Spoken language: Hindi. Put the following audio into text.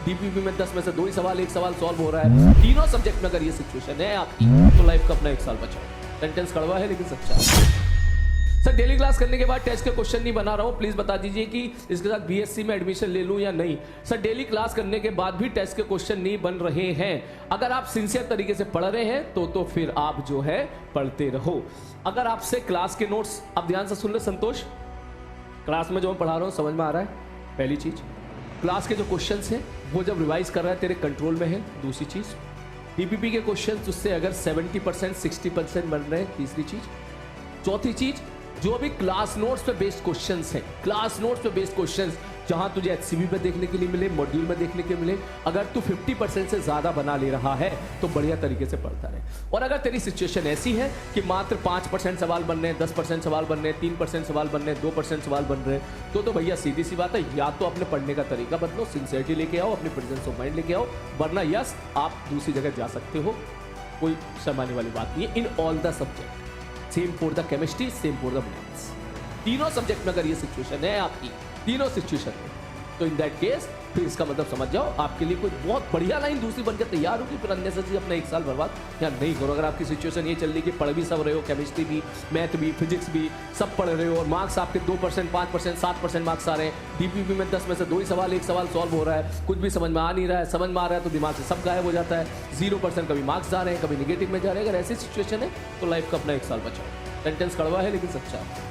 डीपीपी में 10 में से 2 ही सवाल, 1 सवाल सॉल्व हो रहा है। तीनों सब्जेक्ट में अगर ये सिचुएशन है आपकी तो लाइफ का अपना 1 साल बचाओ। सेंटेंस कड़वा है लेकिन सच्चा है। सर डेली क्लास करने के बाद टेस्ट के क्वेश्चन नहीं बना रहा हूं, प्लीज बता दीजिए कि इसके साथ बीएससी में एडमिशन ले लूं या नहीं। सर डेली क्लास करने के बाद भी टेस्ट के क्वेश्चन नहीं बन रहे हैं। अगर आप सिंसियर तरीके से पढ़ रहे हैं तो फिर आप जो है पढ़ते रहो। अगर आपसे क्लास के नोट्स, आप ध्यान से सुन ले संतोष, क्लास में जो मैं पढ़ा रहा हूं समझ में आ रहा है? पहली चीज, क्लास के जो क्वेश्चंस हैं वो जब रिवाइज कर रहा है तेरे कंट्रोल में है। दूसरी चीज, डीपीपी के क्वेश्चंस उससे अगर 70% 60% बन रहे हैं। तीसरी चीज, चौथी चीज, जो भी क्लास नोट्स पे बेस्ड क्वेश्चंस हैं, क्लास नोट्स पे बेस्ड क्वेश्चंस जहां तुझे एचसीबी पे देखने के लिए मिले, मॉड्यूल में देखने के मिले, अगर तू 50% से ज्यादा बना ले रहा है तो बढ़िया तरीके से पढ़ता रहे। और अगर तेरी सिचुएशन ऐसी है कि मात्र 5% सवाल बन रहे हैं, 10% सवाल बन रहे हैं, 3% सवाल बन रहे हैं, 2% सवाल बन रहे हैं, तो भैया सीधी सी बात है, या तो अपने पढ़ने का तरीका बदलो, सिंसियरिटी लेके आओ, अपने प्रेजेंस ऑफ माइंड लेके आओ, वरना यस आप दूसरी जगह जा सकते हो, कोई शर्माने वाली बात नहीं है। In all the subject, same for the chemistry, same for the maths, तीनों सब्जेक्ट में अगर ये सिचुएशन है आपकी, तीनों सिचुएशन में, तो इन दैट केस फिर इसका मतलब समझ जाओ आपके लिए कोई बहुत बढ़िया लाइन दूसरी बनकर तैयार होगी, फिर अननेसेसरी अपना 1 साल बर्बाद या नहीं करो। अगर आपकी सिचुएशन ये चल रही है कि पढ़ भी सब रहे हो, केमिस्ट्री भी, मैथ भी, फिजिक्स भी सब पढ़ रहे हो और मार्क्स आपके 2%, 5%, 7% मार्क्स आ रहे हैं, डीपीपी में 10 में से 2 ही सवाल, 1 सवाल सॉल्व हो रहा है, कुछ भी समझ में आ नहीं रहा है, समझ में आ रहा है तो दिमाग से सब गायब हो जाता है, 0% कभी मार्क्स जा रहे हैं, कभी निगेटिव में जा रहे हैं। अगर ऐसी सिचुएशन है तो लाइफ का अपना 1 साल बचाओ। सेंटेंस कड़वा है लेकिन सच्चा है।